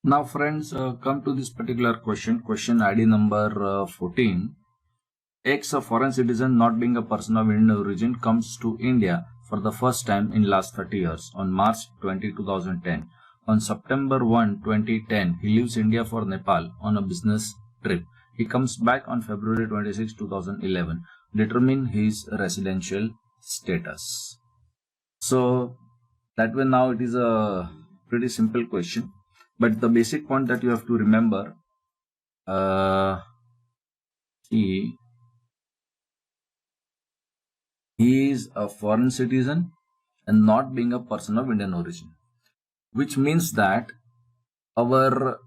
Now friends, come to this particular question ID number 14. X, a foreign citizen not being a person of Indian origin, comes to India for the first time in last 30 years on March 20, 2010. On September 1, 2010, he leaves India for Nepal on a business trip. He comes back on February 26, 2011. Determine his residential status. So that way now it is a pretty simple question. But the basic point that you have to remember, he is a foreign citizen and not being a person of Indian origin, which means that our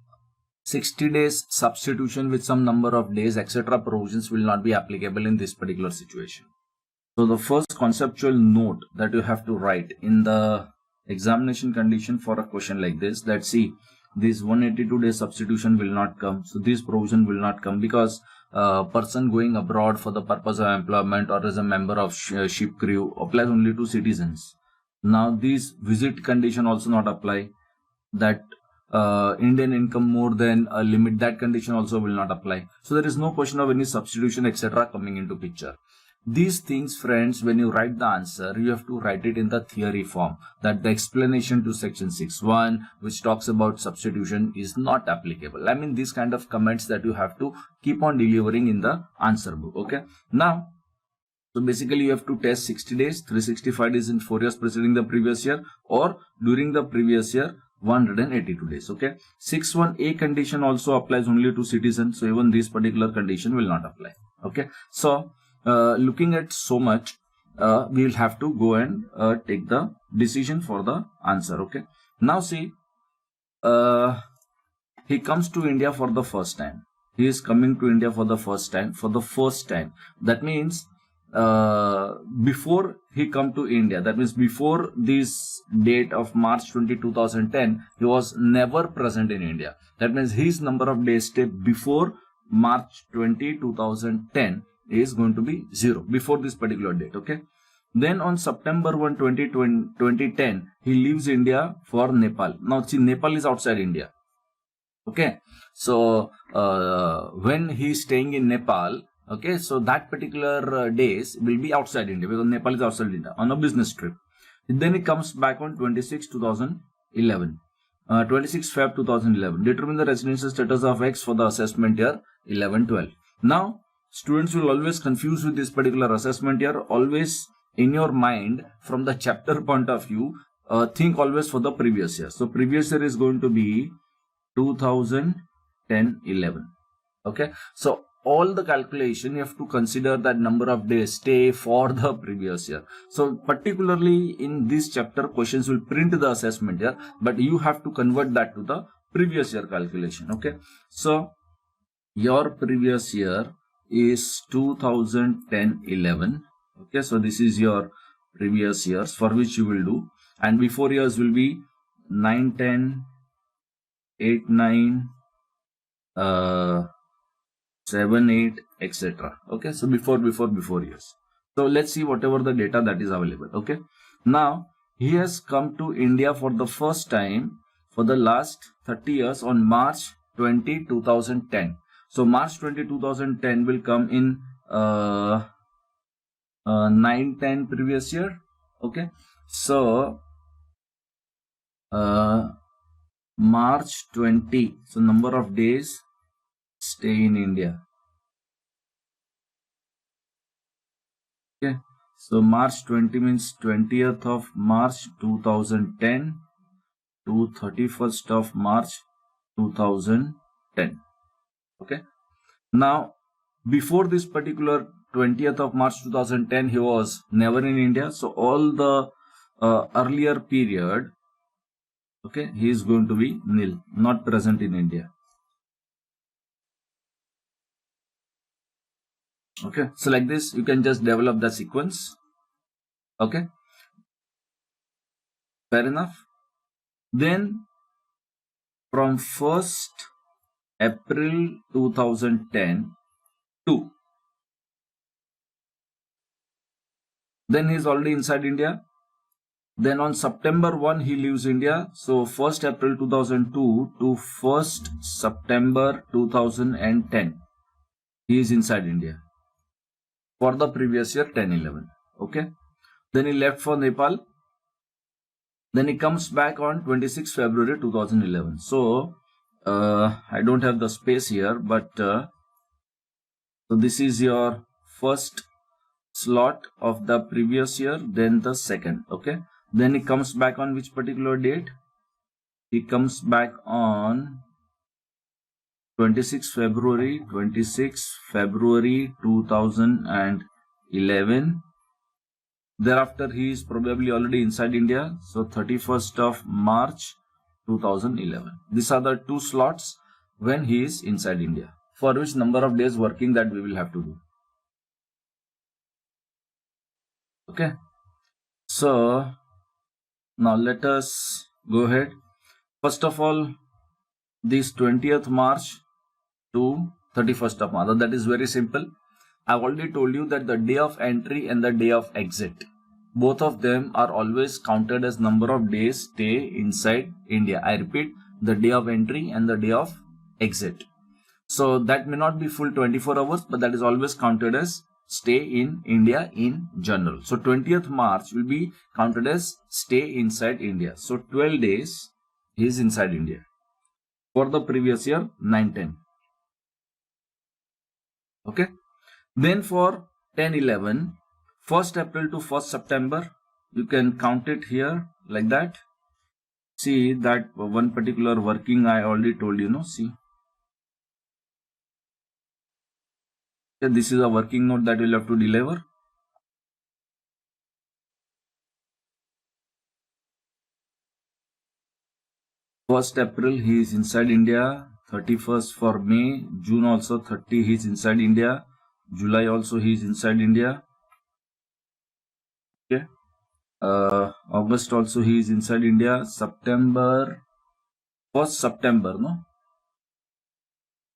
60 days substitution with some number of days, etc. provisions will not be applicable in this particular situation. So the first conceptual note that you have to write in the examination condition for a question like this, that see, this 182 days substitution will not come. So this provision will not come because a person going abroad for the purpose of employment or as a member of ship crew applies only to citizens. Now this visit condition also not apply. That Indian income more than a limit, that condition also will not apply. So there is no question of any substitution etc. coming into picture. These things, friends, when you write the answer, you have to write it in the theory form, that the explanation to section 6.1, which talks about substitution, is not applicable. I mean, these kind of comments that you have to keep on delivering in the answer book. Okay. Now, so basically you have to test 60 days, 365 days in 4 years preceding the previous year, or during the previous year, 182 days. Okay. 6.1a condition also applies only to citizens. So even this particular condition will not apply. Okay. So looking at so much, we will have to go and take the decision for the answer. Okay. Now see, he comes to India for the first time. He is coming to India for the first time. That means before he come to India, that means before this date of March 20, 2010, he was never present in India. That means his number of days stay before March 20, 2010 is going to be 0 before this particular date. Okay. Then on September 1, 2010, he leaves India for Nepal. Now see, Nepal is outside India. Okay. So when he is staying in Nepal, okay, so that particular days will be outside India because Nepal is outside India on a business trip. And then he comes back on 26, 2011. 26 Feb 2011. Determine the residential status of X for the assessment year 11-12. Now, students will always confuse with this particular assessment year. Always in your mind, from the chapter point of view, think always for the previous year. So previous year is going to be 2010-11. Okay. So all the calculation you have to consider that number of days stay for the previous year. So particularly in this chapter, questions will print the assessment year, but you have to convert that to the previous year calculation. Okay. So your previous year is 2010-11. Okay, so this is your previous years for which you will do, and before years will be 9-10, 8-9, 7-8, etc. Okay, so before years. So let's see whatever the data that is available. Okay, now he has come to India for the first time for the last 30 years on March 20, 2010. So March 20, 2010 will come in 9-10 previous year. Okay. So March 20. So number of days stay in India. Okay. So March 20 means 20th of March 2010 to 31st of March 2010. Okay. Now, before this particular 20th of March 2010, he was never in India. So all the earlier period, okay, he is going to be nil, not present in India. Okay. So like this, you can just develop the sequence. Okay. Fair enough. Then from 1st April 2010 to, then he is already inside India. Then on September 1, he leaves India. So 1st April 2002 to 1st September 2010, he is inside India for the previous year 10-11. Okay. Then he left for Nepal. Then he comes back on 26 February 2011. So I don't have the space here, but so this is your first slot of the previous year, then the second. Okay. Then he comes back on which particular date? He comes back on 26 February 2011. Thereafter, he is probably already inside India. So 31st of March 2011. These are the two slots when he is inside India. For which number of days working that we will have to do. Okay. So now let us go ahead. First of all, this 20th March to 31st of March. That is very simple. I've already told you that the day of entry and the day of exit, both of them are always counted as number of days stay inside India. I repeat, the day of entry and the day of exit. So that may not be full 24 hours, but that is always counted as stay in India in general. So 20th March will be counted as stay inside India. So 12 days he is inside India. For the previous year, 9-10. Okay. Then for 10-11, 1st April to 1st September, you can count it here like that. See that one particular working I already told you, no? See. Okay, this is a working note that you'll have to deliver. First April, he is inside India. 31st for May. June also 30, he is inside India. July also he is inside India. Okay. August also he is inside India. September, 1st September, no?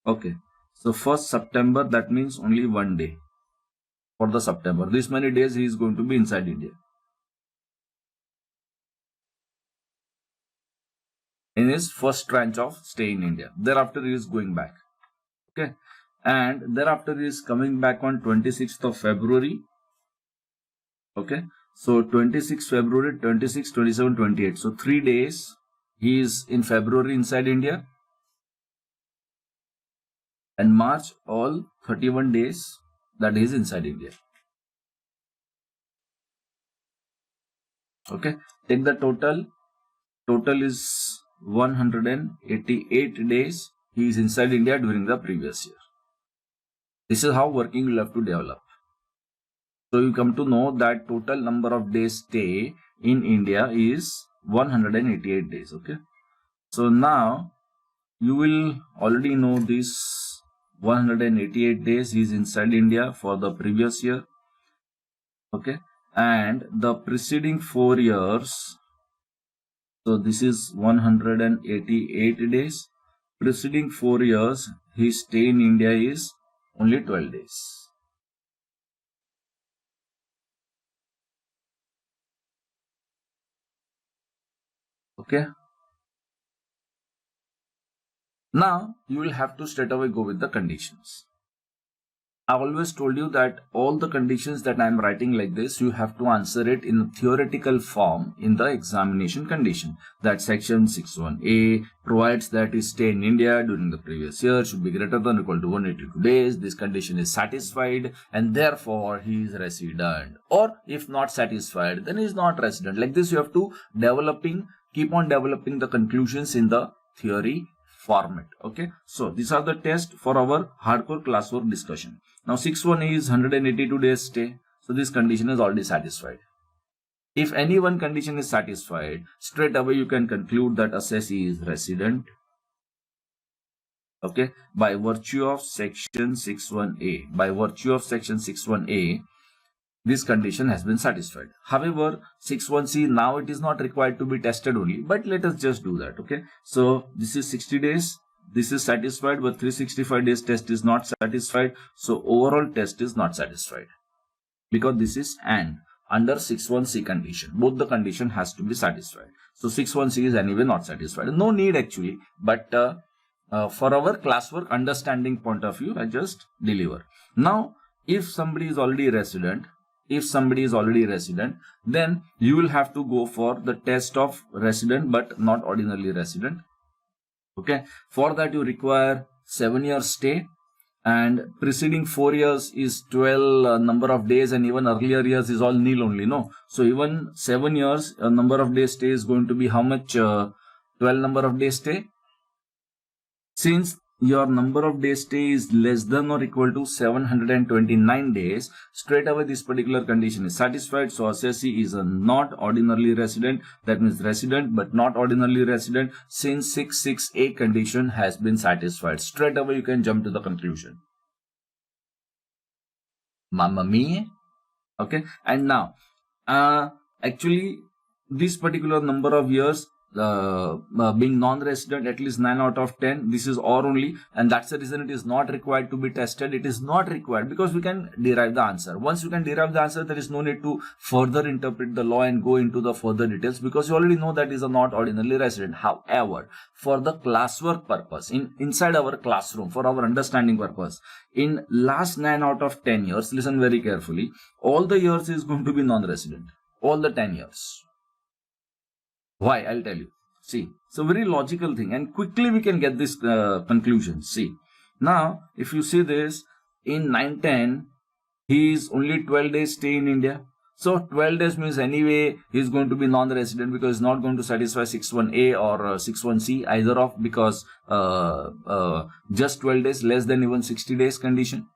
Okay. So 1st September, that means only one day for the September. This many days he is going to be inside India. In his first tranche of stay in India. Thereafter he is going back. Okay. And thereafter he is coming back on 26th of February. Okay. So 26 February, 26, 27, 28. So 3 days he is in February inside India. And March, all 31 days that he is inside India. Okay. Take the total. Total is 188 days he is inside India during the previous year. This is how working will have to develop. So you come to know that total number of days stay in India is 188 days. Okay. So now you will already know this 188 days he is inside India for the previous year. Okay. And the preceding 4 years. So this is 188 days. Preceding 4 years, his stay in India is only 12 days. Okay. Now you will have to straight away go with the conditions. I always told you that all the conditions that I am writing like this, you have to answer it in a theoretical form in the examination condition. That section 61A provides that his stay in India during the previous year should be greater than or equal to 182 days. This condition is satisfied and therefore he is resident. Or if not satisfied, then he is not resident. Like this you have to keep on developing the conclusions in the theory format. Okay. So these are the tests for our hardcore classwork discussion. Now 6-1 is 182 days stay. So this condition is already satisfied. If any one condition is satisfied, straight away you can conclude that assessee is resident. Okay. By virtue of section 6-1A. By virtue of section 6-1A, this condition has been satisfied. However, 6-1C, now it is not required to be tested only, but let us just do that. Okay. So this is 60 days. This is satisfied, but 365 days test is not satisfied. So overall test is not satisfied because this is and. under 61C condition. Both the condition has to be satisfied. So 61C is anyway not satisfied. No need actually, but for our classwork understanding point of view, I just deliver. Now, if somebody is already resident, then you will have to go for the test of resident but not ordinarily resident. Okay, for that you require 7 years stay, and preceding 4 years is 12 number of days, and even earlier years is all nil only, no? So even 7 years number of days stay is going to be how much? 12 number of days stay. Since your number of days stay is less than or equal to 729 days, straight away this particular condition is satisfied. So assessee is a not ordinarily resident, that means resident but not ordinarily resident, since 66A condition has been satisfied. Straight away you can jump to the conclusion. Mamma mia. Okay, and now actually this particular number of years being non-resident, at least 9 out of 10, this is or only, and that's the reason it is not required to be tested. It is not required because we can derive the answer. Once you can derive the answer, there is no need to further interpret the law and go into the further details, because you already know that is a not ordinarily resident. However, for the classwork purpose, inside our classroom, for our understanding purpose, in last 9 out of 10 years, listen very carefully, all the years is going to be non-resident, all the 10 years. Why? I'll tell you. See, it's a very logical thing, and quickly we can get this conclusion. See, now if you see this, in 910, he is only 12 days stay in India. So 12 days means anyway he is going to be non-resident, because it's not going to satisfy 61A or 61C either of, because just 12 days less than even 60 days condition.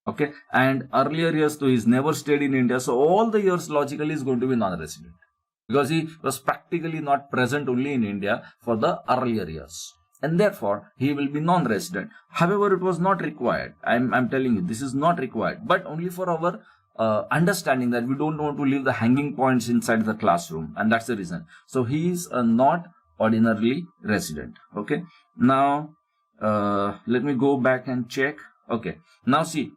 Okay, and earlier years though he's never stayed in India, so all the years logically is going to be non-resident, because he was practically not present only in India for the earlier years, and therefore he will be non-resident. However, it was not required. I'm telling you, this is not required, but only for our understanding that we don't want to leave the hanging points inside the classroom, and that's the reason. So he is not ordinarily resident. Okay, now let me go back and check. Okay, now see,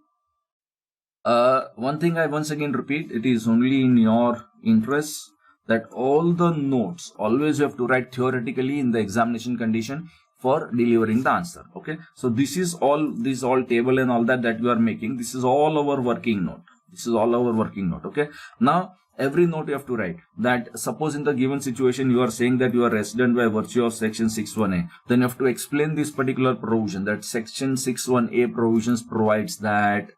one thing I once again repeat, it is only in your interest that all the notes always you have to write theoretically in the examination condition for delivering the answer. Okay, so this all table and all that you are making, this is all our working note. Okay, now every note you have to write that, suppose in the given situation you are saying that you are resident by virtue of section 61A, then you have to explain this particular provision, that section 61A provisions provides that,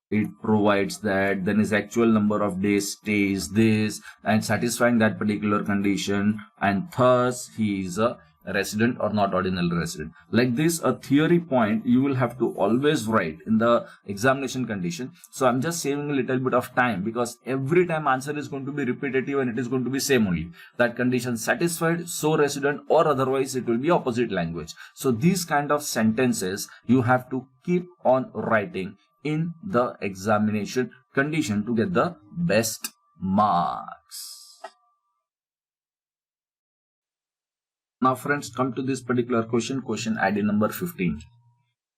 then his actual number of days stay is this, and satisfying that particular condition, and thus he is a resident or not ordinary resident. Like this, a theory point you will have to always write in the examination condition. So I'm just saving a little bit of time, because every time answer is going to be repetitive and it is going to be same only. That condition satisfied, so resident, or otherwise it will be opposite language. So these kind of sentences you have to keep on writing in the examination condition to get the best marks. Now friends, come to this particular question ID number 15.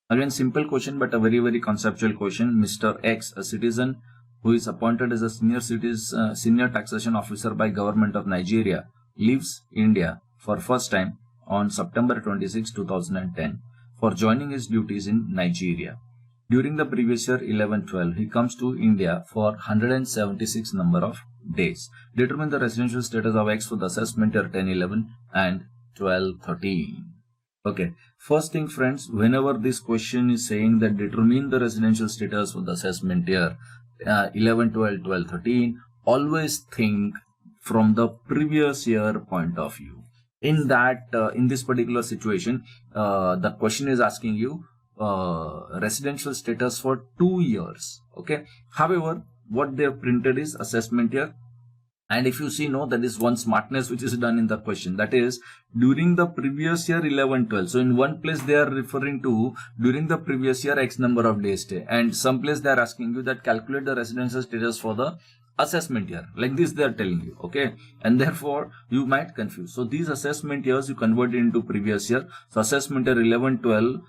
Again, simple question but a very conceptual question. Mr. X, a citizen who is appointed as a senior taxation officer by government of Nigeria, leaves India for first time on September 26, 2010 for joining his duties in Nigeria. During the previous year 11-12, he comes to India for 176 number of days. Determine the residential status of X for the assessment year 10-11 and 12-13. Okay, first thing friends, whenever this question is saying that determine the residential status for the assessment year 11-12, 12-13, always think from the previous year point of view. In this particular situation, the question is asking you residential status for 2 years. Okay, however, what they have printed is assessment year, and if you see, no, that is one smartness which is done in the question, that is during the previous year 11-12. So in one place they are referring to during the previous year X number of days stay, and some place they are asking you that calculate the residential status for the assessment year. Like this they are telling you. Okay, and therefore you might confuse. So these assessment years you convert it into previous year. So assessment year 11-12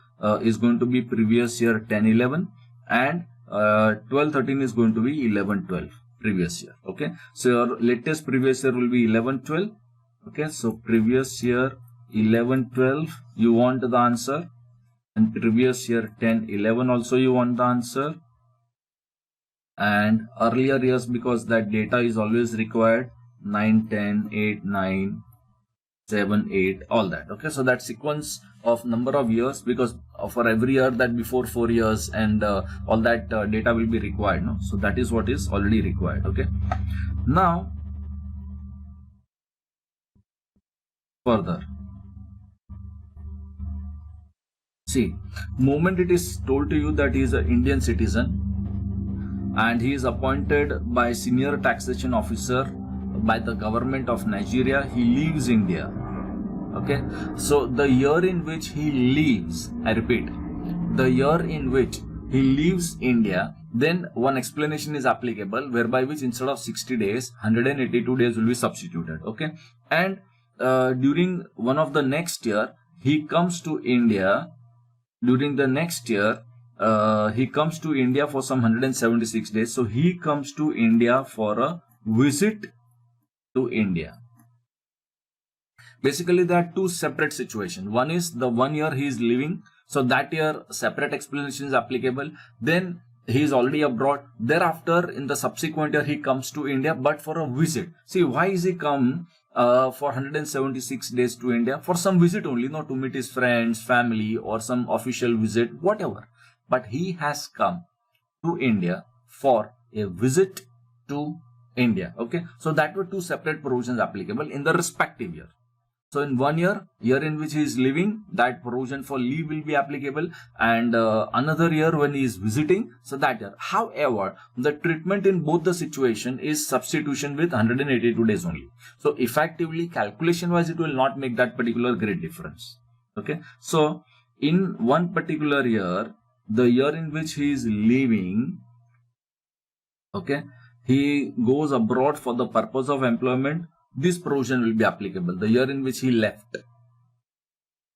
is going to be previous year 10-11, and 12-13 is going to be 11-12. previous year. Okay, so your latest previous year will be 11-12. Okay, so previous year 11-12 you want the answer, and previous year 10-11 also you want the answer, and earlier years, because that data is always required, 9, 10, 8, 9, 7, 8, all that. Okay, so that sequence of number of years, because for every year that before 4 years and all that data will be required, no? So that is what is already required. Okay, now further, see, moment it is told to you that he is an Indian citizen and he is appointed by senior taxation officer by the government of Nigeria, he leaves India. Okay, so the year in which he leaves, I repeat, the year in which he leaves India, then one explanation is applicable, whereby which instead of 60 days, 182 days will be substituted. Okay, and during one of the next year, he comes to India. During the next year, he comes to India for some 176 days. So he comes to India for a visit to India. Basically, there are two separate situations. One is the 1 year he is living, so that year separate explanation is applicable. Then he is already abroad. Thereafter, in the subsequent year, he comes to India, but for a visit. See, why is he come for 176 days to India? For some visit only, not to meet his friends, family, or some official visit, whatever. But he has come to India for a visit to India. Okay, so that were two separate provisions applicable in the respective year. So in 1 year, year in which he is living, that provision for leave will be applicable, and another year when he is visiting, so that year. However, the treatment in both the situation is substitution with 182 days only. So effectively, calculation wise, it will not make that particular great difference. Okay, so in one particular year, the year in which he is leaving, okay, he goes abroad for the purpose of employment, this provision will be applicable, the year in which he left.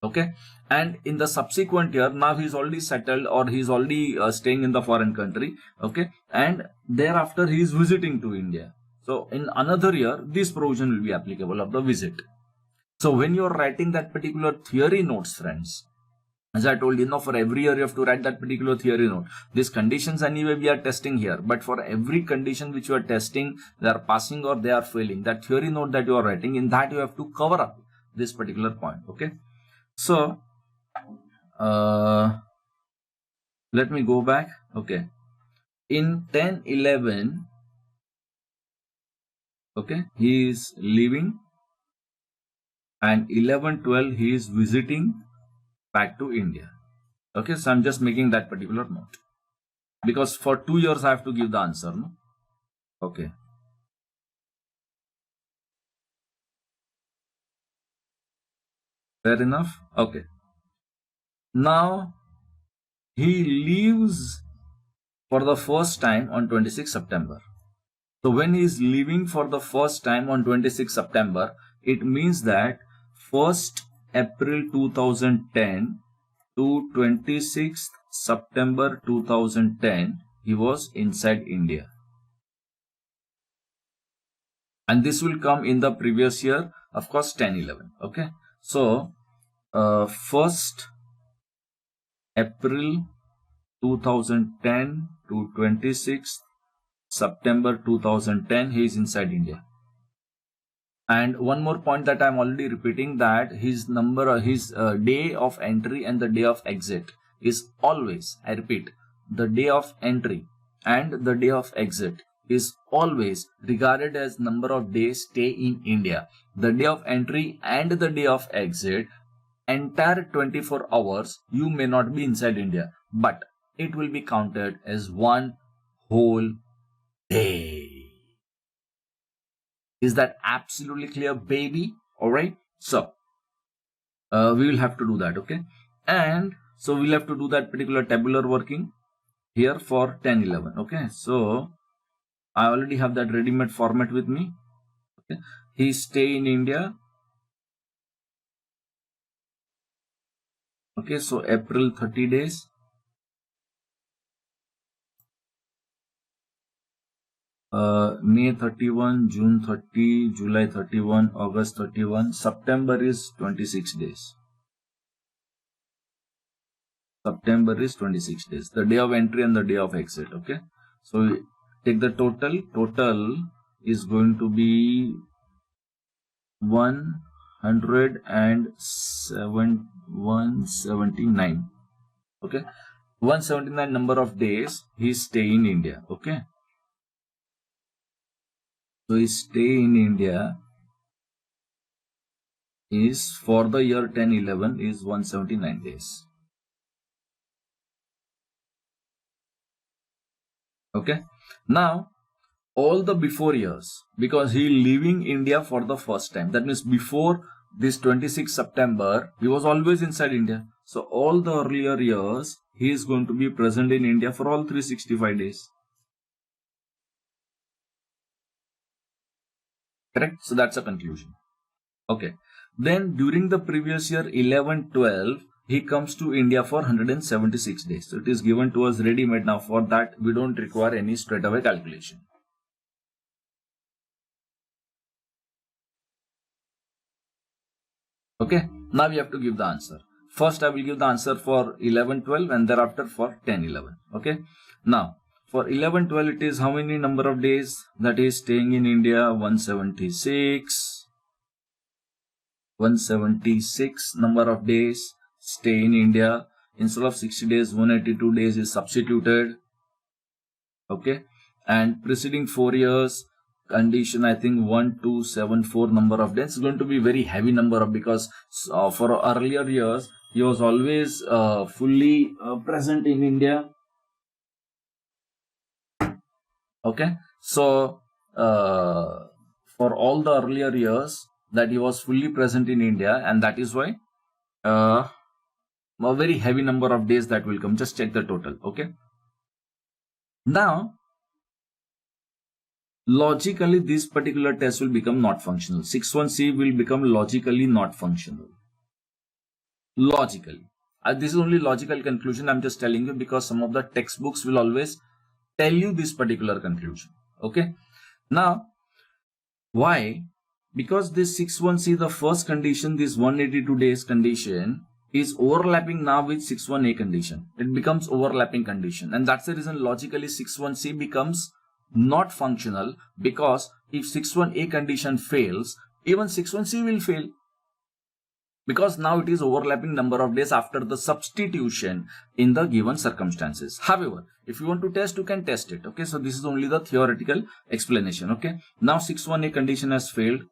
Okay, and in the subsequent year, now he is already settled or he is already staying in the foreign country. Okay, and thereafter he is visiting to India. So in another year, this provision will be applicable of the visit. So when you are writing that particular theory notes, friends, as I told you, for every year you have to write that particular theory note. These conditions anyway we are testing here, but for every condition which you are testing, they are passing or they are failing. That theory note that you are writing, in that you have to cover up this particular point. Okay, so let me go back. Okay, in 10-11, okay, he is leaving, and 11-12 he is visiting back to India. Okay, so I'm just making that particular note, because for 2 years I have to give the answer. No? Okay. Fair enough. Okay. Now he leaves for the first time on 26 September. So when he is leaving for the first time on 26 September, it means that 1st April 2010 to 26th September 2010, he was inside India. And this will come in the previous year, of course, 10-11. Okay, so 1st April 2010 to 26th September 2010, he is inside India. And one more point that I'm already repeating, that his day of entry and the day of exit is always, I repeat, the day of entry and the day of exit is always regarded as number of days stay in India. The day of entry and the day of exit, entire 24 hours, you may not be inside India, but it will be counted as one whole day. Is that absolutely clear, baby? All right. So we will have to do that. Okay. And so we'll have to do that particular tabular working here for 10-11. Okay. So I already have that ready-made format with me. Okay. He stay in India. Okay. So April 30 days. . May 31, June 30, July 31, August 31, September is 26 days. September is 26 days. The day of entry and the day of exit. Okay. So take the total. Total is going to be 179. Okay. 179 number of days he stay in India. Okay. So his stay in India is for the year 1011 is 179 days. Okay. Now all the before years, because he leaving India for the first time. That means before this 26 September, he was always inside India. So all the earlier years, he is going to be present in India for all 365 days. Correct? So that's a conclusion. Okay. Then during the previous year 11-12, he comes to India for 176 days. So it is given to us ready-made now. For that, we don't require any straight away calculation. Okay. Now we have to give the answer. First, I will give the answer for 11-12 and thereafter for 10-11. Okay. Now, for 11-12, it is how many number of days that is staying in India? 176. 176 number of days stay in India. Instead of 60 days, 182 days is substituted. Okay. And preceding 4 years, condition, I think 1274 number of days is going to be very heavy number of, because for earlier years, he was always fully present in India. Okay. So, for all the earlier years that he was fully present in India, and that is why a very heavy number of days that will come. Just check the total. Okay. Now, logically, this particular test will become not functional. 61C will become logically not functional. Logically. This is only logical conclusion. I'm just telling you because some of the textbooks will always tell you this particular conclusion. Okay. Now, why? Because this 61C, the first condition, this 182 days condition is overlapping now with 61A condition. It becomes overlapping condition. And that's the reason logically 61C becomes not functional, because if 61A condition fails, even 61C will fail, because now it is overlapping number of days after the substitution in the given circumstances. However, if you want to test, you can test it. Okay, so this is only the theoretical explanation. Okay, now 61A condition has failed.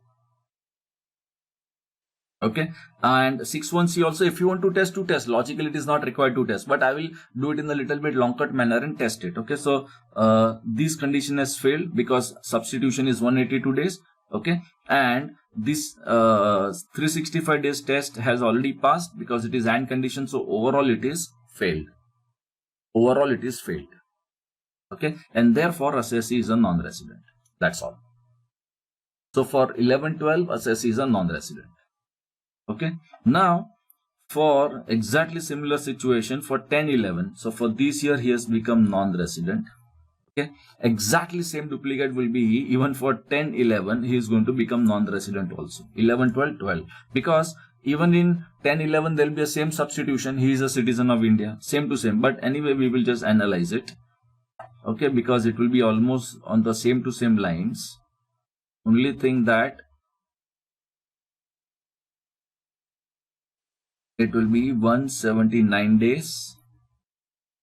Okay, and 61C also, if you want to test, logically it is not required to test, but I will do it in a little bit long cut manner and test it. Okay, so this condition has failed because substitution is 182 days. Okay, and this 365 days test has already passed because it is AND condition, so overall it is failed. Overall it is failed. Okay, and therefore assessee is a non-resident. That's all. So for 11-12, assessee is a non-resident. Okay, now for exactly similar situation for 10-11, so for this year he has become non-resident. Okay, exactly same duplicate will be even for 10-11, he is going to become non-resident also. 11-12, because even in 10-11 there will be a same substitution. He is a citizen of India, same to same, but anyway we will just analyze it. Okay, because it will be almost on the same to same lines. Only thing that it will be 179 days.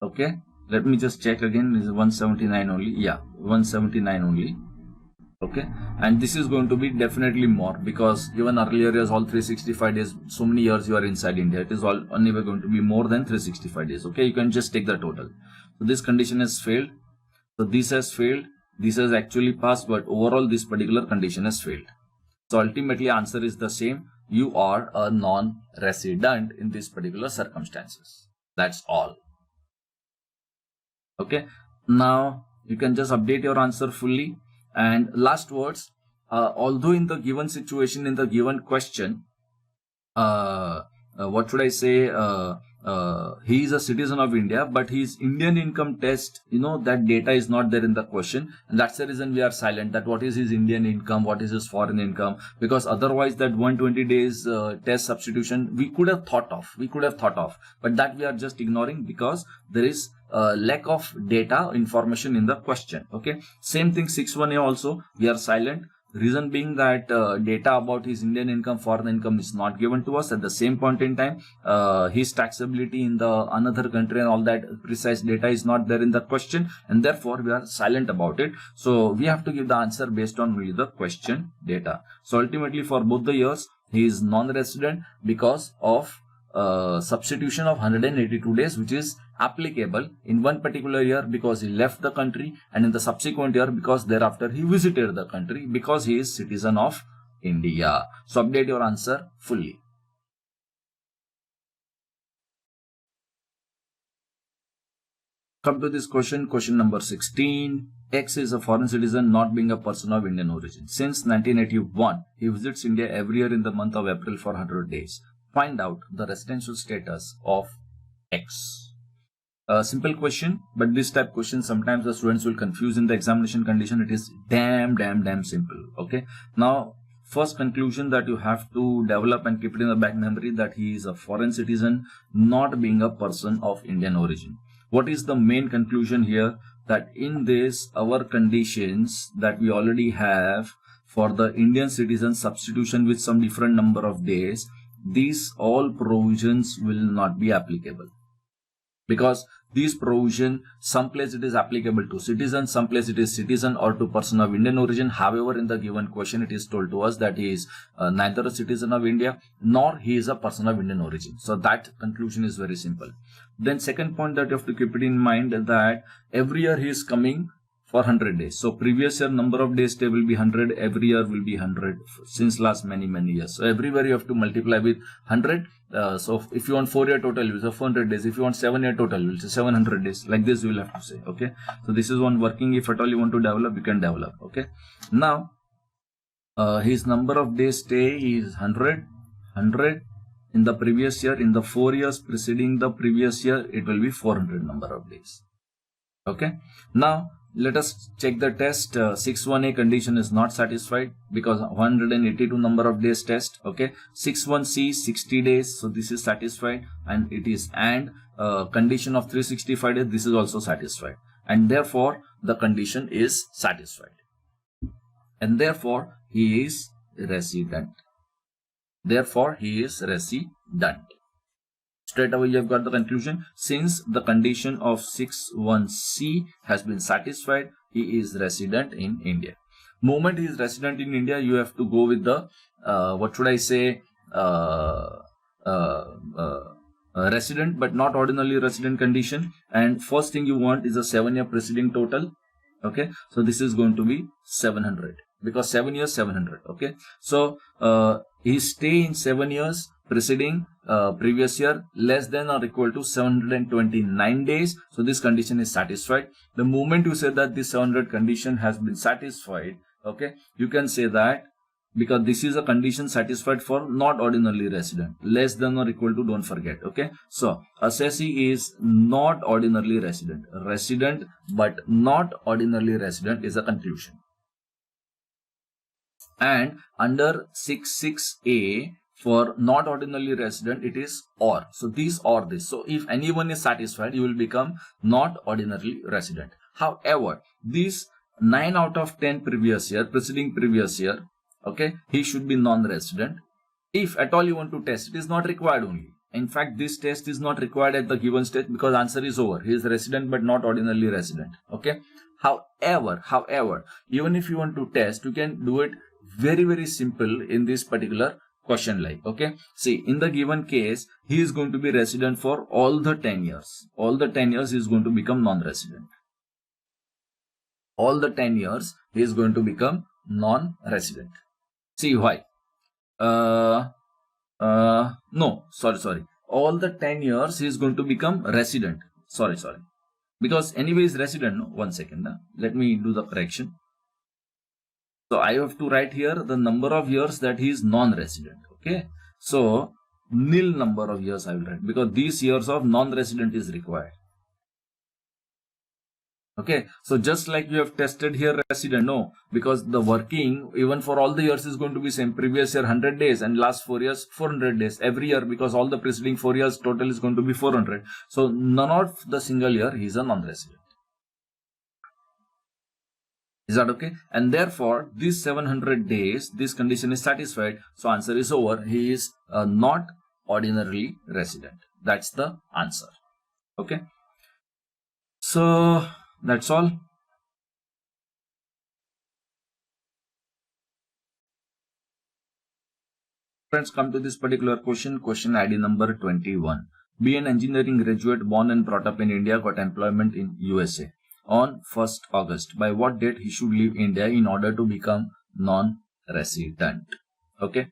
Okay, let me just check again. Is 179 only? Yeah, 179 only. Okay, and this is going to be definitely more, because given earlier years all 365 days, so many years you are inside India, it is all anyway going to be more than 365 days. Okay, you can just take the total. So this condition has failed. So this has failed. This has actually passed, but overall this particular condition has failed. So ultimately answer is the same. You are a non-resident in these particular circumstances. That's all. Okay. Now you can just update your answer fully. And last words, although in the given situation, in the given question, what should I say? he is a citizen of India, but his Indian income test, that data is not there in the question, and that's the reason we are silent. That what is his Indian income, what is his foreign income, because otherwise that 120 days test substitution we could have thought of, but that we are just ignoring because there is lack of data information in the question. Okay, same thing 6(1)(a) also we are silent. Reason being that data about his Indian income, foreign income is not given to us at the same point in time. His taxability in the another country and all that precise data is not there in the question, and therefore we are silent about it. So we have to give the answer based on really the question data. So ultimately for both the years he is non-resident because of substitution of 182 days, which is applicable in one particular year because he left the country, and in the subsequent year because thereafter he visited the country because he is citizen of India. So update your answer fully. Come to this question number 16. X is a foreign citizen not being a person of Indian origin. Since 1981, he visits India every year in the month of April for 100 days. Find out the residential status of X. A simple question, but this type question sometimes the students will confuse in the examination condition. It is damn simple. Okay. Now, first conclusion that you have to develop and keep it in the back memory, that he is a foreign citizen not being a person of Indian origin. What is the main conclusion here? That in this, our conditions that we already have for the Indian citizen substitution with some different number of days, these all provisions will not be applicable, because these provision, some place it is applicable to citizen, some place it is citizen or to person of Indian origin. However, in the given question it is told to us that he is neither a citizen of India nor he is a person of Indian origin. So that conclusion is very simple. Then second point that you have to keep it in mind, that every year he is coming for 100 days. So previous year number of days stay will be 100, every year will be 100 since last many years. So everywhere you have to multiply with 100. So if you want 4-year total, you will say 400 days. If you want 7-year total, you will say 700 days. Like this you will have to say. Okay. So this is one working. If at all you want to develop, you can develop. Okay. Now, his number of days stay is 100 in the previous year. In the 4 years preceding the previous year, it will be 400 number of days. Okay. Now, let us check the test. 6(1)(a) condition is not satisfied because 182 number of days test. Okay. 6(1)(c) 60 days. So this is satisfied, and it is condition of 365 days. This is also satisfied, and therefore the condition is satisfied, and therefore he is resident. Straight away you have got the conclusion. Since the condition of 6(1)(c) has been satisfied, he is resident in India. Moment he is resident in India, you have to go with the resident but not ordinarily resident condition. And first thing you want is a 7-year preceding total. Okay, so this is going to be 700 because 7 years 700. Okay, so his stay in 7 years preceding previous year less than or equal to 729 days. So this condition is satisfied. The moment you say that this 700 condition has been satisfied, okay, you can say that because this is a condition satisfied for not ordinarily resident, less than or equal to, don't forget. Okay, so assessee is not ordinarily resident but not ordinarily resident is a conclusion. And under 6(6)(a), for not ordinarily resident, it is or. So these or this. So if anyone is satisfied, you will become not ordinarily resident. However, these 9 out of 10 preceding previous year, okay, he should be non-resident. If at all you want to test, it is not required only. In fact, this test is not required at the given stage because answer is over. He is resident but not ordinarily resident. Okay. However, even if you want to test, you can do it very simple in this particular question like. Okay, see, in the given case, he is going to be resident for all the 10 years. All the 10 years he is going to become non-resident. All the 10 years he is going to become non-resident. See why? No, sorry. All the 10 years he is going to become resident. Sorry. Because anyway is resident. No, 1 second. Let me do the correction. So I have to write here the number of years that he is non-resident. Okay. So nil number of years I will write, because these years of non-resident is required. Okay, so just like you have tested here resident, no, because the working even for all the years is going to be same. Previous year 100 days and last 4 years 400 days every year, because all the preceding 4 years total is going to be 400. So none of the single year he is a non-resident. Is that okay? And therefore these 700 days this condition is satisfied. So answer is over. He is not ordinarily resident. That's the answer. Okay. So that's all. Friends, come to this particular question ID number 21. Be an engineering graduate born and brought up in India, got employment in USA. On 1st August, by what date he should leave India in order to become non-resident? Okay.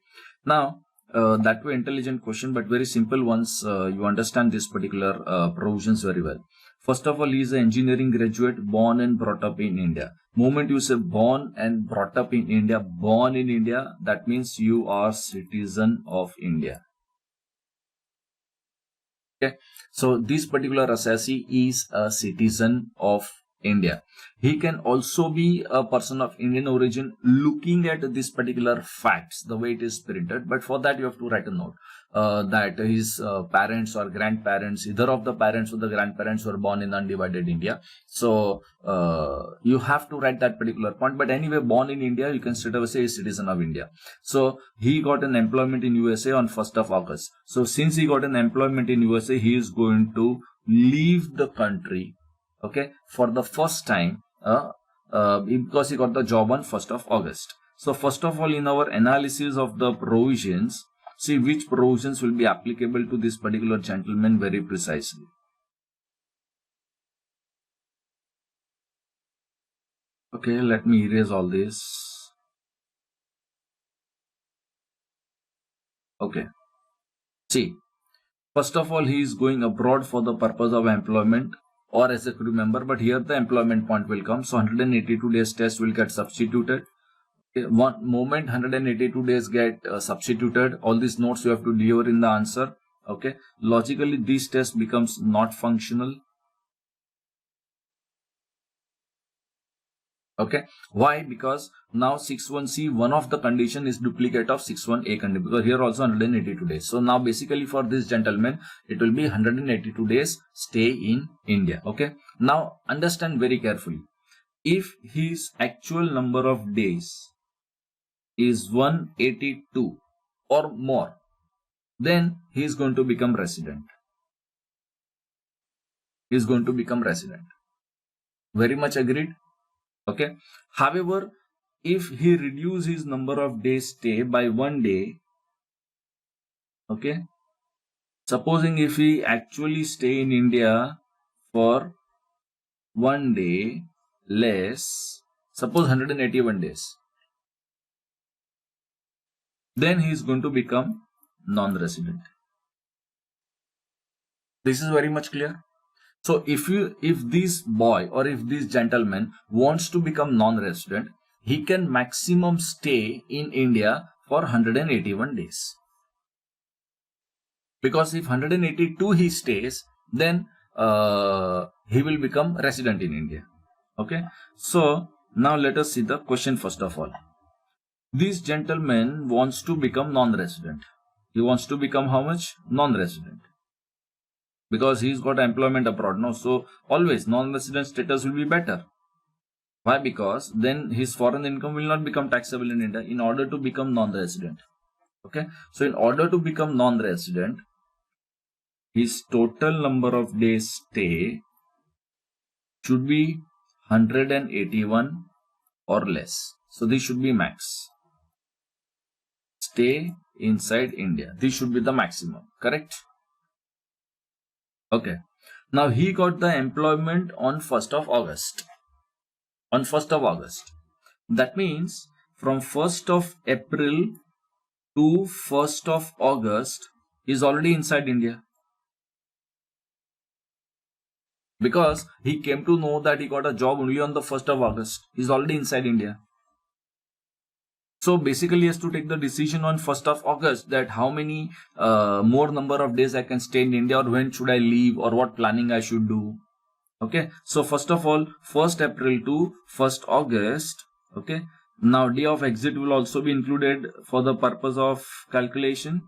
Now, that way intelligent question, but very simple once you understand this particular provisions very well. First of all, he is an engineering graduate born and brought up in India. Moment you say born and brought up in India, born in India, that means you are citizen of India. Okay, so this particular assessee is a citizen of India. He can also be a person of Indian origin looking at this particular facts, the way it is printed. But for that, you have to write a note that his parents or grandparents, either of the parents or the grandparents were born in undivided India. So you have to write that particular point. But anyway, born in India, you can straight away say is citizen of India. So he got an employment in USA on 1st of August. So since he got an employment in USA, he is going to leave the country. Okay, for the first time, because he got the job on 1st of August. So first of all, in our analysis of the provisions, see which provisions will be applicable to this particular gentleman very precisely. Okay, let me erase all this. Okay, see, first of all, he is going abroad for the purpose of employment or as a crew member, but here the employment point will come. So 182 days test will get substituted. One moment 182 days get substituted, all these notes you have to deliver in the answer. Okay, logically this test becomes not functional. Okay, why? Because now 61C, one of the condition is duplicate of 61A condition, because here also 182 days. So now basically for this gentleman, it will be 182 days stay in India. Okay, now understand very carefully. If his actual number of days is 182 or more, then he is going to become resident. He is going to become resident. Very much agreed? Okay. However, if he reduces his number of days stay by 1 day, okay, supposing if he actually stay in India for 1 day less, suppose 181 days, then he is going to become non-resident. This is very much clear. So if this boy or if this gentleman wants to become non-resident, he can maximum stay in India for 181 days. Because if 182 he stays, then he will become resident in India. Okay. So now let us see the question first of all. This gentleman wants to become non-resident. He wants to become how much? Non-resident. Because he's got employment abroad. No, so always non-resident status will be better. Why? Because then his foreign income will not become taxable in India in order to become non-resident. Okay. So in order to become non-resident, his total number of days stay should be 181 or less. So this should be max. Stay inside India. This should be the maximum. Correct? Okay. Now he got the employment on 1st of August. On 1st of August. That means from 1st of April to 1st of August he is already inside India. Because he came to know that he got a job only on the 1st of August. He is already inside India. So basically, he has to take the decision on 1st of August that how many more number of days I can stay in India, or when should I leave, or what planning I should do. Okay, so first of all, 1st April to 1st August. Okay, now day of exit will also be included for the purpose of calculation.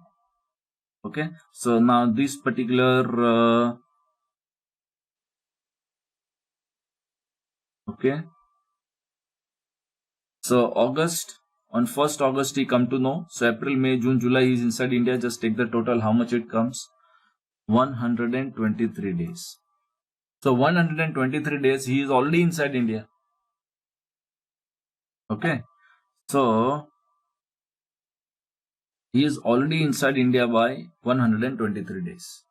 Okay, so now this particular okay, so August, on 1st August he come to know. So April, May, June, July he is inside India. Just take the total, how much it comes. 123 days. So 123 days he is already inside India. Okay, so he is already inside India by 123 days.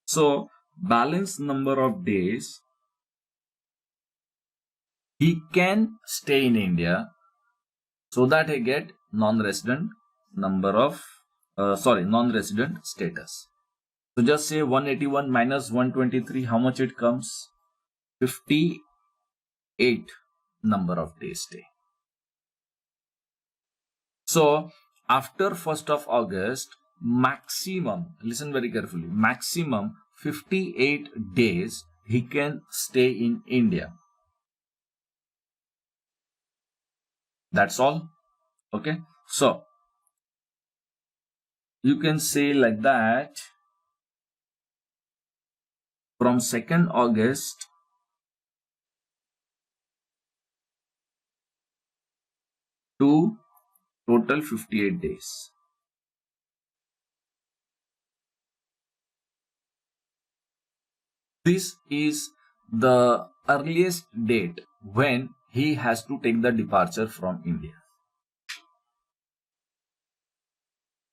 So balance number of days he can stay in India, so that I get non-resident number of non-resident status. So just say 181 minus 123, how much it comes? 58 number of days stay. So after 1st of August, maximum, listen very carefully, maximum 58 days he can stay in India. That's all. Okay, so you can say like that, from 2nd August to total 58 days. This is the earliest date when he has to take the departure from India.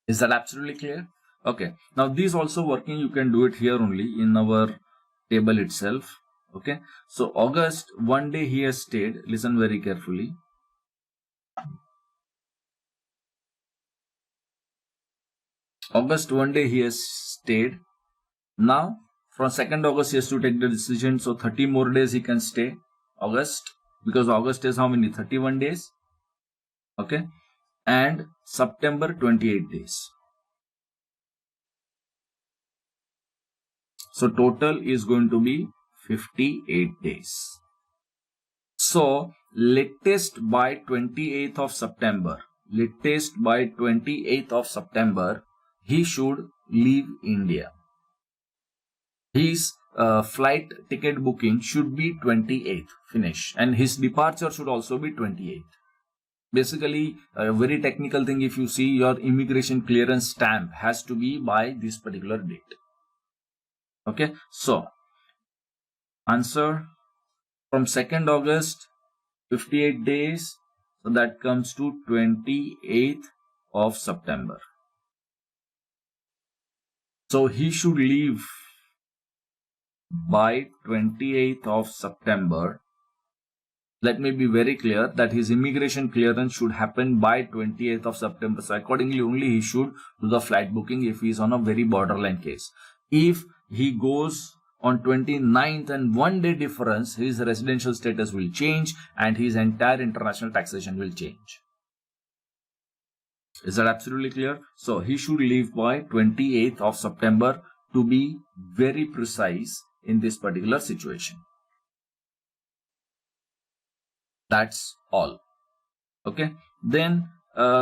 Is that absolutely clear? Okay. Now this also working, you can do it here only in our table itself. Okay. So August, one day he has stayed. Listen very carefully. August, one day he has stayed. Now from 2nd August he has to take the decision. So 30 more days he can stay. August, because August is how many? 31 days. Okay. And September, 28 days. So total is going to be 58 days. So latest by 28th of September, he should leave India. His flight ticket booking should be 28th finish, and his departure should also be 28th. Basically, a very technical thing, if you see, your immigration clearance stamp has to be by this particular date. Okay, so answer, from 2nd August, 58 days, so that comes to 28th of September. So he should leave by 28th of September. Let me be very clear that his immigration clearance should happen by 28th of September. So accordingly, only he should do the flight booking if he is on a very borderline case. If he goes on 29th and 1 day difference, his residential status will change and his entire international taxation will change. Is that absolutely clear? So he should leave by 28th of September, to be very precise in this particular situation. That's all. Okay. Then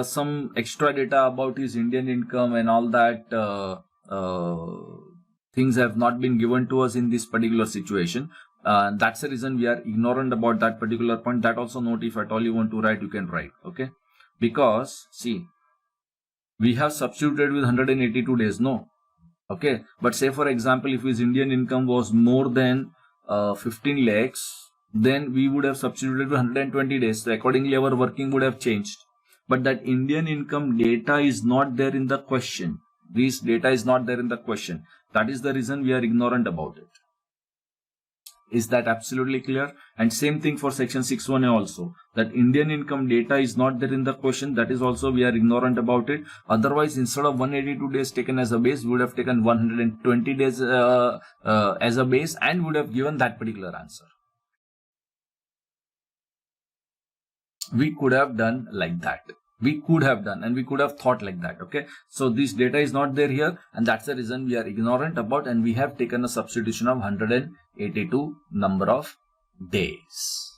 some extra data about his Indian income and all that things have not been given to us in this particular situation. That's the reason we are ignorant about that particular point. That also note, if at all you want to write, you can write. Okay. Because see, we have substituted with 182 days. No. Okay. But say for example, if his Indian income was more than 15 lakhs, then we would have substituted with 120 days. So accordingly, our working would have changed. But that Indian income data is not there in the question. This data is not there in the question. That is the reason we are ignorant about it. Is that absolutely clear? And same thing for section 6.1a also. That Indian income data is not there in the question. That is also we are ignorant about it. Otherwise, instead of 182 days taken as a base, we would have taken 120 days as a base and would have given that particular answer. we could have done like that. We could have done and we could have thought like that. Okay. So this data is not there here, and that's the reason we are ignorant about, and we have taken a substitution of 182 number of days.